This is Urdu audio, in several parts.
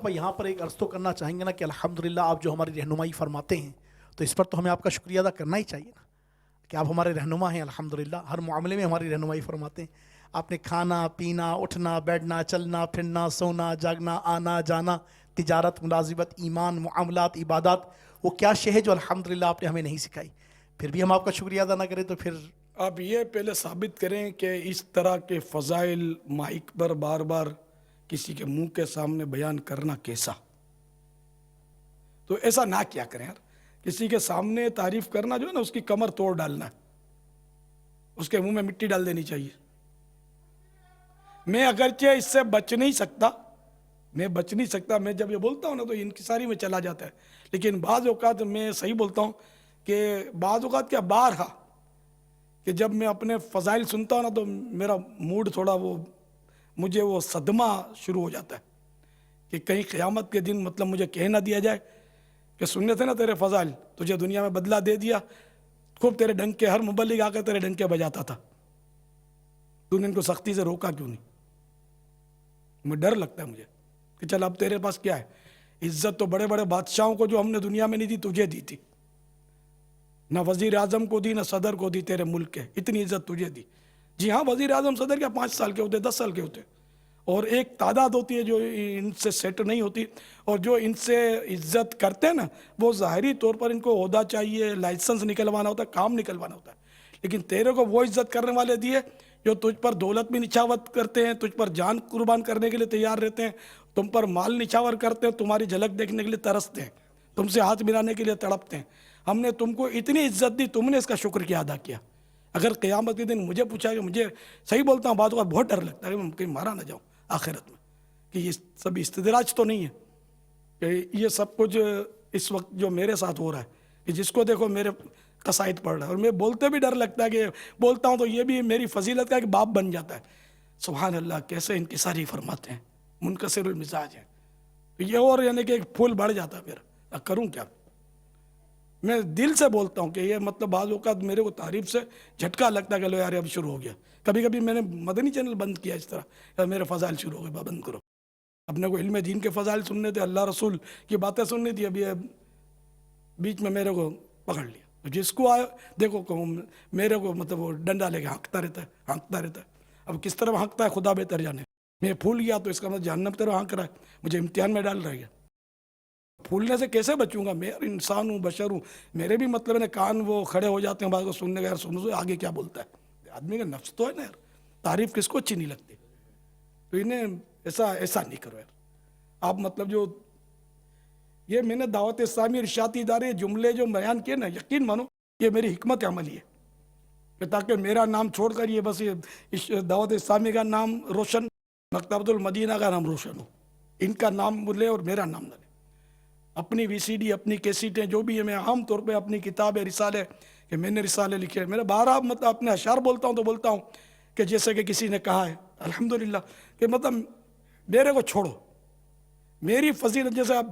پاپا یہاں پر ایک عرض تو کرنا چاہیں گے نا کہ الحمدللہ آپ جو ہماری رہنمائی فرماتے ہیں تو اس پر تو ہمیں آپ کا شکریہ ادا کرنا ہی چاہیے نا کہ آپ ہمارے رہنما ہیں الحمدللہ، ہر معاملے میں ہماری رہنمائی فرماتے ہیں۔ آپ نے کھانا پینا اٹھنا بیٹھنا چلنا پھرنا سونا جاگنا آنا جانا، تجارت ملازمت ایمان معاملات عبادات، وہ کیا شے ہے جو الحمدللہ آپ نے ہمیں نہیں سکھائی، پھر بھی ہم آپ کا شکریہ ادا نہ کریں تو پھر آپ یہ پہلے ثابت کریں کہ اس طرح کے فضائل مائک پر بار بار کسی کے منہ کے سامنے بیان کرنا کیسا؟ تو ایسا نہ کیا کریں یار، کسی کے سامنے تعریف کرنا جو ہے نا اس کی کمر توڑ ڈالنا ہے، اس کے منہ میں مٹی ڈال دینی چاہیے۔ میں اگرچہ اس سے بچ نہیں سکتا، میں جب یہ بولتا ہوں نا تو انکساری میں چلا جاتا ہے، لیکن بعض اوقات میں صحیح بولتا ہوں کہ بعض اوقات کیا بارہا کہ جب میں اپنے فضائل سنتا ہوں نا تو میرا موڈ تھوڑا مجھے وہ صدمہ شروع ہو جاتا ہے کہ کہیں قیامت کے دن مطلب مجھے کہہ نہ دیا جائے کہ سننے تھے نا تیرے فضائل، تجھے دنیا میں بدلہ دے دیا، خوب تیرے ڈنکے ہر مبلغ آ کے تیرے ڈنکے بجاتا تھا، تو نے ان کو سختی سے روکا کیوں نہیں؟ مجھے ڈر لگتا ہے مجھے کہ چل اب تیرے پاس کیا ہے، عزت تو بڑے بڑے بادشاہوں کو جو ہم نے دنیا میں نہیں دی تجھے دی تھی، نہ وزیر اعظم کو دی نہ صدر کو دی تیرے ملک کے، اتنی عزت تجھے دی۔ جی ہاں، وزیر اعظم صدر کیا 5 سال کے ہوتے 10 سال کے ہوتے، اور ایک تعداد ہوتی ہے جو ان سے سیٹ نہیں ہوتی، اور جو ان سے عزت کرتے ہیں نا وہ ظاہری طور پر ان کو عہدہ چاہیے، لائسنس نکلوانا ہوتا ہے، کام نکلوانا ہوتا ہے، لیکن تیرے کو وہ عزت کرنے والے دیے جو تجھ پر دولت بھی نچھاور کرتے ہیں، تجھ پر جان قربان کرنے کے لیے تیار رہتے ہیں، تم پر مال نچھاور کرتے ہیں، تمہاری جھلک دیکھنے کے لیے ترستے ہیں، تم سے ہاتھ ملانے کے لیے تڑپتے ہیں۔ ہم نے تم کو اتنی عزت دی، تم نے اس کا شکر کیا ادا کیا؟ اگر قیامت کے دن مجھے پوچھا کہ مجھے صحیح بولتا ہوں بات کا بہت ڈر لگتا ہے کہ میں کہیں مارا نہ جاؤں آخرت میں، کہ یہ سب استدراج تو نہیں ہے، کہ یہ سب کچھ اس وقت جو میرے ساتھ ہو رہا ہے کہ جس کو دیکھو میرے قصائد پڑھ رہا ہے، اور میں بولتے بھی ڈر لگتا ہے کہ بولتا ہوں تو یہ بھی میری فضیلت کا ایک باپ بن جاتا ہے۔ سبحان اللہ، کیسے انکساری فرماتے ہیں، منکسر المزاج ہیں، تو یہ اور یعنی کہ ایک پھول بڑھ جاتا ہے میرا، کروں کیا؟ میں دل سے بولتا ہوں کہ یہ مطلب بعض اوقات میرے کو تعریف سے جھٹکا لگتا ہے کہ لو یار اب شروع ہو گیا۔ کبھی کبھی میں نے مدنی چینل بند کیا اس طرح کہ میرے فضائل شروع ہو گئے، بند کرو، اپنے کو علم دین کے فضائل سننے تھے، اللہ رسول کی باتیں سننی تھی، ابھی بیچ میں میرے کو پکڑ لیا۔ تو جس کو آئے دیکھو کہ میرے کو مطلب وہ ڈنڈا لے کے ہانکتا رہتا ہے، اب کس طرح ہانکتا ہے خدا بہتر جانے۔ میں پھول گیا تو اس کا مطلب جہنم طرح ہانک رہا ہے، مجھے امتحان میں ڈال رہا ہے۔ پھولنے سے کیسے بچوں گا؟ میں انسان ہوں، بشر ہوں، میرے بھی مطلب ہے کان وہ کھڑے ہو جاتے ہیں بات کو سننے کا، یار سنو آگے کیا بولتا ہے، آدمی کا نفس تو ہے نا یار، تعریف کس کو اچھی نہیں لگتی؟ تو انہیں ایسا نہیں کرو یار۔ آپ مطلب جو یہ میں نے دعوت اسلامی ارشادی ادارے جملے جو بیان کیے نا، یقین مانو یہ میری حکمت عملی ہے کہ تاکہ میرا نام چھوڑ کر یہ بس یہ دعوت اسلامی کا نام روشن، مکتبۃ المدینہ کا نام روشن ہو، ان کا نام لے اور میرا نام نہ لے۔ اپنی وی سی ڈی، اپنی کیسیٹیں جو بھی ہے، میں عام طور پہ اپنی کتاب رسالے کہ میں نے رسالے لکھے، میرے بارہ مطلب اپنے اشعار بولتا ہوں تو بولتا ہوں کہ جیسے کہ کسی نے کہا ہے الحمدللہ کہ مطلب میرے کو چھوڑو، میری فضیلت جیسے آپ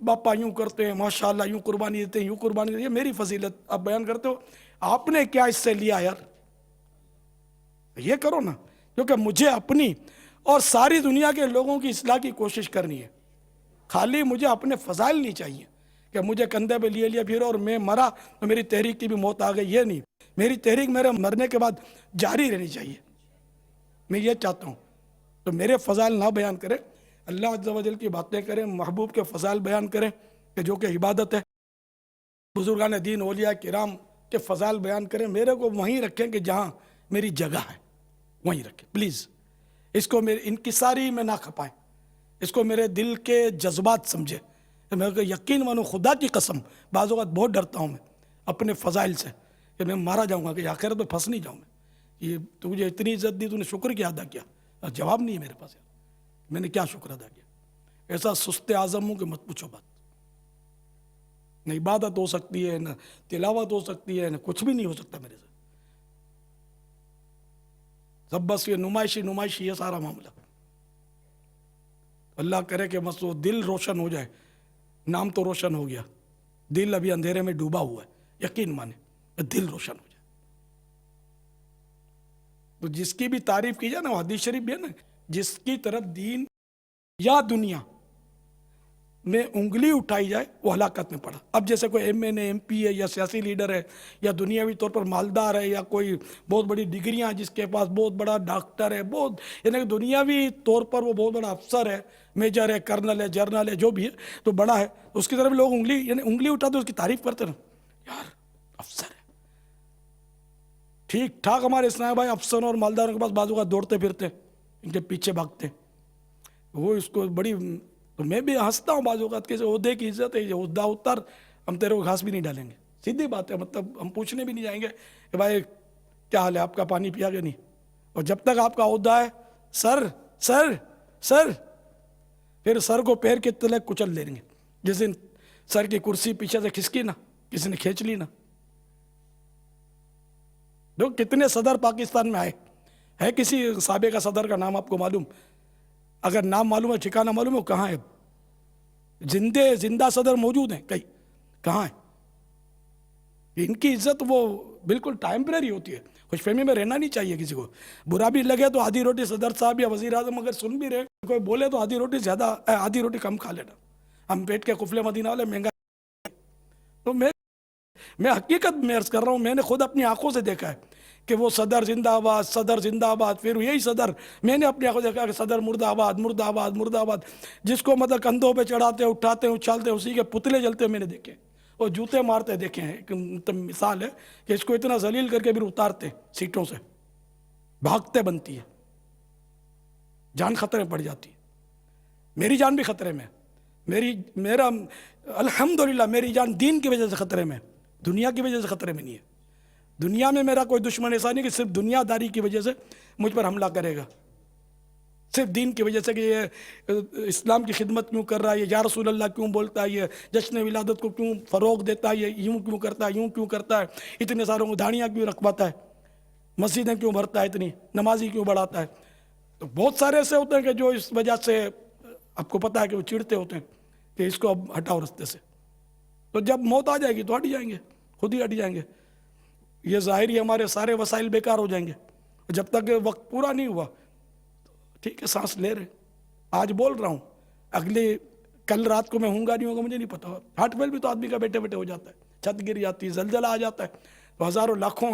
باپا یوں کرتے ہیں ماشاءاللہ، یوں قربانی دیتے ہیں، یوں قربانی دیتے ہیں، یہ میری فضیلت آپ بیان کرتے ہو، آپ نے کیا اس سے لیا یار؟ یہ کرو نا، کیونکہ مجھے اپنی اور ساری دنیا کے لوگوں کی اصلاح کی کوشش کرنی ہے، خالی مجھے اپنے فضائل نہیں چاہیے کہ مجھے کندھے پہ لیے پھر اور میں مرا تو میری تحریک کی بھی موت آ گئی، یہ نہیں، میری تحریک میرے مرنے کے بعد جاری رہنی چاہیے، میں یہ چاہتا ہوں۔ تو میرے فضائل نہ بیان کریں، اللہ عز و جل کی باتیں کریں، محبوب کے فضائل بیان کریں کہ جو کہ عبادت ہے، بزرگان دین اولیاء کرام کے فضائل بیان کریں، میرے کو وہیں رکھیں کہ جہاں میری جگہ ہے وہیں رکھیں پلیز، اس کو میری انکساری میں نہ کھپائیں، اس کو میرے دل کے جذبات سمجھے۔ میں کو یقین مانو، خدا کی قسم بعض اوقات بہت ڈرتا ہوں میں اپنے فضائل سے کہ میں مارا جاؤں گا، کہ آخرت میں پھنس نہیں جاؤں میں، یہ تجھے اتنی عزت دی، تو نے شکر کیا ادا کیا؟ جواب نہیں ہے میرے پاس، میں نے کیا شکر ادا کیا؟ ایسا سست عزم ہوں کہ مت پوچھو بات، نہ عبادت ہو سکتی ہے، نہ تلاوت ہو سکتی ہے، نہ کچھ بھی نہیں ہو سکتا میرے سے، سب بس یہ نمائشی یہ سارا معاملہ۔ اللہ کرے کہ بس وہ دل روشن ہو جائے، نام تو روشن ہو گیا، دل ابھی اندھیرے میں ڈوبا ہوا ہے، یقین مانے دل روشن ہو جائے۔ تو جس کی بھی تعریف کی جائے نا، حدیث شریف بھی ہے نا، جس کی طرف دین یا دنیا میں انگلی اٹھائی جائے وہ ہلاکت میں پڑا. اب جیسے کوئی M N A M P ہے یا سیاسی لیڈر ہے یا دنیاوی طور پر مالدار ہے یا کوئی بہت بڑی ڈگریاں جس کے پاس بہت بڑا ڈاکٹر ہے, بہت یعنی کہ دنیاوی طور پر وہ بہت بڑا افسر ہے, میجر ہے, کرنل ہے, جرنل ہے, جو بھی ہے تو بڑا ہے, اس کی طرف لوگ انگلی اٹھاتے اس کی تعریف کرتے نا, یار افسر ہے. ٹھیک ٹھاک ہمارے اسلام بھائی افسروں اور مالداروں کے پاس بازو کا دوڑتے پھرتے, ان کے پیچھے بھاگتے, وہ اس کو بڑی. تو میں بھی ہنستا ہوں بعض اوقات, کہ عہدے کی عزت ہے, یہ عہدہ اتر, ہم تیرے کو گھاس بھی نہیں ڈالیں گے, سیدھی بات ہے. مطلب ہم پوچھنے بھی نہیں جائیں گے کہ بھائی کیا حال ہے, آپ کا پانی پیا کہ نہیں, اور جب تک آپ کا عہدہ ہے سر سر سر, پھر سر کو پیر کے تلے کچل لیں گے. جس دن سر کی کرسی پیچھے سے کھسکی نا, کسی نے کھینچ لی نا. دیکھو کتنے صدر پاکستان میں آئے, ہے کسی سابقہ صدر کا نام آپ کو معلوم؟ اگر نام معلوم ہے, ٹھکانہ معلوم ہے, وہ کہاں ہے؟ زندہ صدر موجود ہیں کئی, کہاں ہیں؟ ان کی عزت وہ بالکل ٹائمپریری ہوتی ہے, خوش فہمی میں رہنا نہیں چاہیے کسی کو. برا بھی لگے تو آدھی روٹی صدر صاحب یا وزیر اعظم اگر سن بھی رہے, کوئی بولے تو آدھی روٹی زیادہ, آدھی روٹی کم کھا لینا. ہم پیٹ کے قفلے مدینہ والے مہنگا. تو میں حقیقت میں عرض کر رہا ہوں, میں نے خود اپنی آنکھوں سے دیکھا ہے کہ وہ صدر زندہ آباد, صدر زندہ آباد, پھر یہی صدر, میں نے اپنی آنکھوں سے دیکھا کہ صدر مرد آباد, مرد آباد, مرد آباد, جس کو مطلب کندھوں پہ چڑھاتے اٹھاتے اچھالتے اسی کے پتلے جلتے میں نے دیکھے, اور جوتے مارتے دیکھے ہیں. ایک مثال ہے کہ اس کو اتنا ذلیل کر کے پھر اتارتے سیٹوں سے, بھاگتے بنتی ہے, جان خطرے میں پڑ جاتی ہے. میری جان بھی خطرے میں, میرا الحمدللہ میری جان دین کی وجہ سے خطرے میں, دنیا کی وجہ سے خطرے میں نہیں ہے. دنیا میں میرا کوئی دشمن ایسا نہیں کہ صرف دنیا داری کی وجہ سے مجھ پر حملہ کرے گا, صرف دین کی وجہ سے کہ یہ اسلام کی خدمت کیوں کر رہا ہے, یہ یا رسول اللہ کیوں بولتا ہے, یہ جشن ولادت کو کیوں فروغ دیتا ہے, یہ یوں کیوں کرتا ہے, یوں کیوں کرتا ہے, اتنے ساروں کو دھاڑیاں کیوں رکھواتا ہے, مسجدیں کیوں بھرتا ہے, اتنی نمازی کیوں بڑھاتا ہے. تو بہت سارے ایسے ہوتے ہیں کہ جو اس وجہ سے آپ کو پتہ ہے کہ وہ چڑھتے ہوتے ہیں کہ اس کو اب ہٹاؤ رستے سے. تو جب موت آ جائے گی تو ہٹ جائیں گے, خود ہی ہٹ جائیں گے. یہ ظاہری ہمارے سارے وسائل بیکار ہو جائیں گے. جب تک وقت پورا نہیں ہوا ٹھیک ہے, سانس لے رہے, آج بول رہا ہوں, کل رات کو میں ہوں گا نہیں ہوگا مجھے نہیں پتا. ہارٹ فیل بھی تو آدمی کا بیٹھے بیٹھے ہو جاتا ہے, چھت گر جاتی ہے, زلزلہ آ جاتا ہے, تو ہزاروں لاکھوں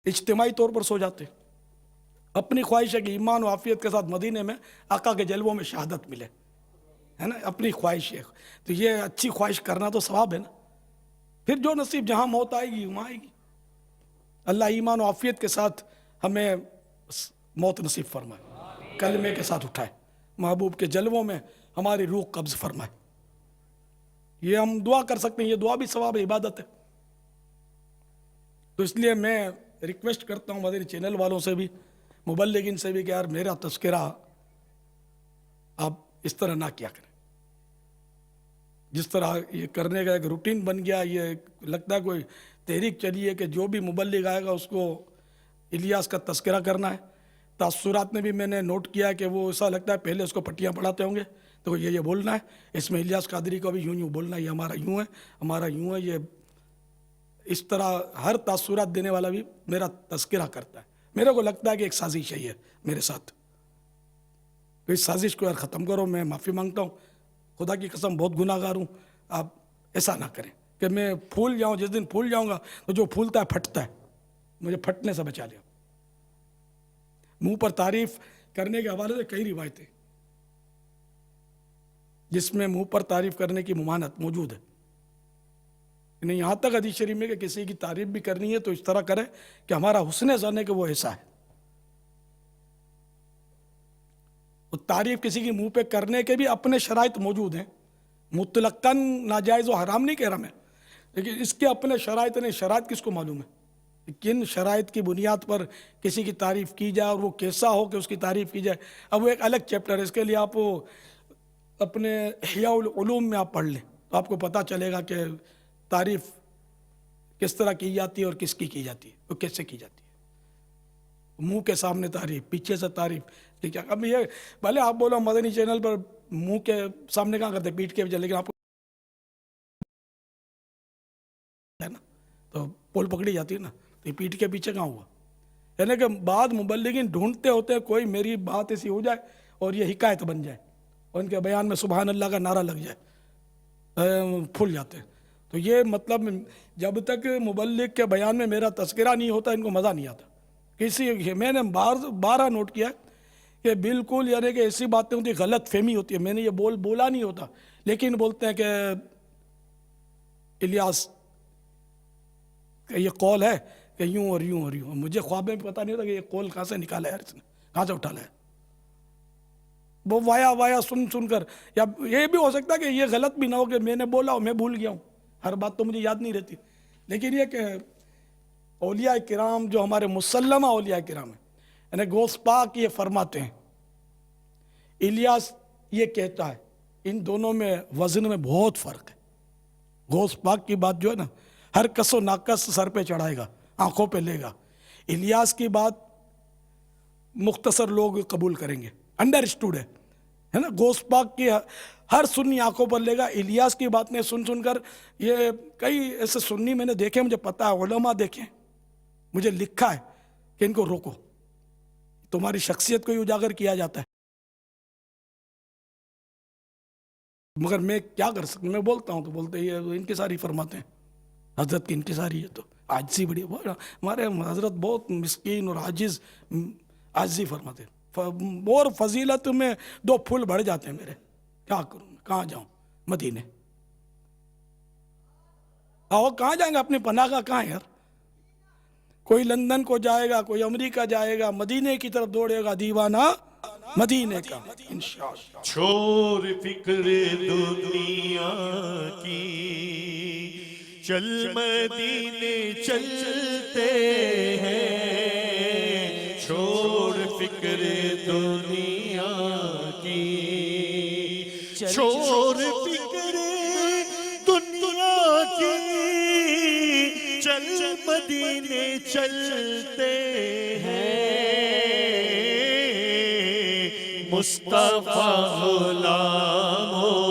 اجتماعی طور پر سو جاتے. اپنی خواہش ہے کہ ایمان و عافیت کے ساتھ مدینے میں آقا کے جلووں میں شہادت ملے, ہے نا, اپنی خواہش ہے. تو یہ اچھی خواہش کرنا تو ثواب ہے نا. پھر جو نصیب جہاں موت آئے گی وہاں آئے گی. اللہ ایمان و عافیت کے ساتھ ہمیں موت نصیب فرمائے, کلمے کے ساتھ اٹھائے, محبوب کے جلووں میں ہماری روح قبض فرمائے. یہ ہم دعا کر سکتے ہیں, یہ دعا بھی ثواب عبادت ہے. تو اس لیے میں ریکویسٹ کرتا ہوں مدنی چینل والوں سے بھی, مبلغین سے بھی, کہ یار میرا تذکرہ آپ اس طرح نہ کیا کریں. جس طرح یہ کرنے کا ایک روٹین بن گیا, یہ لگتا ہے کوئی تحریک چلی ہے کہ جو بھی مبلغ آئے گا اس کو الیاس کا تذکرہ کرنا ہے. تاثرات میں بھی میں نے نوٹ کیا کہ وہ ایسا لگتا ہے پہلے اس کو پٹیاں پڑھاتے ہوں گے تو یہ بولنا ہے, اس میں الیاس قادری کو بھی یوں بولنا ہے, یہ ہمارا یوں ہے, ہمارا یوں ہے. یہ اس طرح ہر تاثرات دینے والا بھی میرا تذکرہ کرتا ہے. میرے کو لگتا ہے کہ ایک سازش ہے یہ میرے ساتھ, تو اس سازش کو یار ختم کرو. میں معافی مانگتا ہوں, خدا کی قسم بہت گناہ گار ہوں. آپ ایسا نہ کریں کہ میں پھول جاؤں, جس دن پھول جاؤں گا تو جو پھولتا ہے پھٹتا ہے, مجھے پھٹنے سے بچا لیا. منہ پر تعریف کرنے کے حوالے سے کئی روایتیں جس میں منہ پر تعریف کرنے کی ممانعت موجود ہے. نہیں, یہاں تک حدیث شریف میں کہ کسی کی تعریف بھی کرنی ہے تو اس طرح کرے کہ ہمارا حسن ظن ہے کہ وہ ایسا ہے. تعریف کسی کی منہ پہ کرنے کے بھی اپنے شرائط موجود ہیں, مطلقاً ناجائز و حرام نہیں کہہ رہا میں, لیکن اس کے اپنے شرائط نہیں. شرائط کس کو معلوم ہے کن شرائط کی بنیاد پر کسی کی تعریف کی جائے اور وہ کیسا ہو کہ اس کی تعریف کی جائے. اب وہ ایک الگ چیپٹر ہے, اس کے لیے آپ اپنے احیاء العلوم میں آپ پڑھ لیں تو آپ کو پتہ چلے گا کہ تعریف کس طرح کی جاتی ہے اور کس کی جاتی ہے, وہ کیسے کی جاتی ہے. منہ کے سامنے تعریف, پیچھے سے تعریف, ٹھیک ہے. اب یہ بھلے آپ بولو مدنی چینل پر منہ کے سامنے کہاں کرتے, پیٹھ کے پیچھے, لیکن آپ کو ہے نا تو پول پکڑی جاتی ہے نا, تو یہ پیٹھ کے پیچھے کہاں ہوا. یعنی کہ بعد مبلغین ڈھونڈتے ہوتے ہیں کوئی میری بات ایسی ہو جائے اور یہ حکایت بن جائے ان کے بیان میں سبحان اللہ کا نعرہ لگ جائے پھول جاتے ہیں. تو یہ مطلب جب تک مبلغ کے بیان میں میرا تذکرہ نہیں ہوتا ان کو مزہ نہیں آتا. میں نے بارہ نوٹ کیا کہ بالکل یعنی کہ ایسی باتیں ہوتی غلط فہمی ہوتی ہے. میں نے یہ بولا نہیں ہوتا لیکن بولتے ہیں کہ الیاس کہ یہ قول ہے کہ یوں اور یوں اور یوں. مجھے خواب میں پتہ نہیں ہوتا کہ یہ قول کہاں سے نکالا ہے اس نے, کہاں سے اٹھا لایا. وہ وایا سن کر, یا یہ بھی ہو سکتا ہے کہ یہ غلط بھی نہ ہو کہ میں نے بولا ہو میں بھول گیا ہوں, ہر بات تو مجھے یاد نہیں رہتی. لیکن یہ کہ اولیاء کرام جو ہمارے مسلمہ اولیاء کرام ہیں, یعنی غوث پاک یہ فرماتے ہیں, الیاس یہ کہتا ہے, ان دونوں میں وزن میں بہت فرق ہے. غوث پاک کی بات جو ہے نا ہر کس و ناقص سر پہ چڑھائے گا, آنکھوں پہ لے گا. الیاس کی بات مختصر لوگ قبول کریں گے, انڈرسٹوڈ ہے نا. غوث پاک کی ہر سنی آنکھوں پر لے گا. الیاس کی بات نے سن کر یہ کئی ایسے سنی میں نے دیکھے, مجھے پتا ہے, علماء دیکھیں, مجھے لکھا ہے کہ ان کو روکو, تمہاری شخصیت کو ہی اجاگر کیا جاتا ہے. مگر میں کیا کر سکتا ہوں, میں بولتا ہوں تو بولتے یہ انکساری فرماتے ہیں. حضرت کی انکساری ہے تو عاجزی بڑی, ہمارے حضرت بہت مسکین اور عاجزی فرماتے ہیں. اور فضیلت میں 2 پھول بڑھ جاتے ہیں میرے. کیا کروں, کہاں جاؤں, مدینے. کہاں جائیں گے, اپنی پناہ گاہ کہاں ہے یار. کوئی لندن کو جائے گا, کوئی امریکہ جائے گا, مدینے کی طرف دوڑے گا دیوانہ مدینے کا انشاءاللہ. چھوڑ فکر دنیا کی, چل مدینے چلتے ہیں. چھوڑ فکر دنیا کی, چھوڑ فکر دنیا کی, چل مدینے چلتے ہیں. مصطفیٰ غلاموں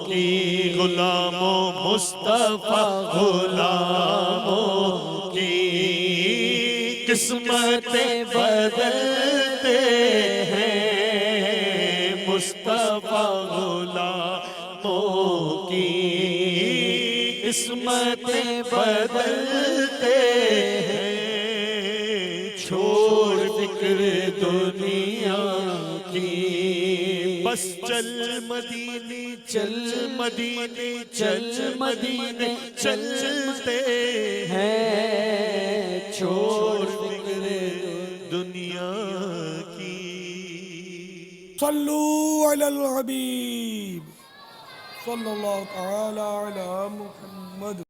کی, غلاموں مصطفیٰ غلاموں کی قسمتیں بدلتے ہیں. مصطفیٰ غلاموں کی قسمتیں بدلتے ہیں. چھوڑ فکر دنیا کی, بس چل مدینے, چل مدینے, چل مدینے چلتے ہیں. چھوڑ فکر دنیا کی. صلو علی الحبیب صلی اللہ تعالی علی محمد.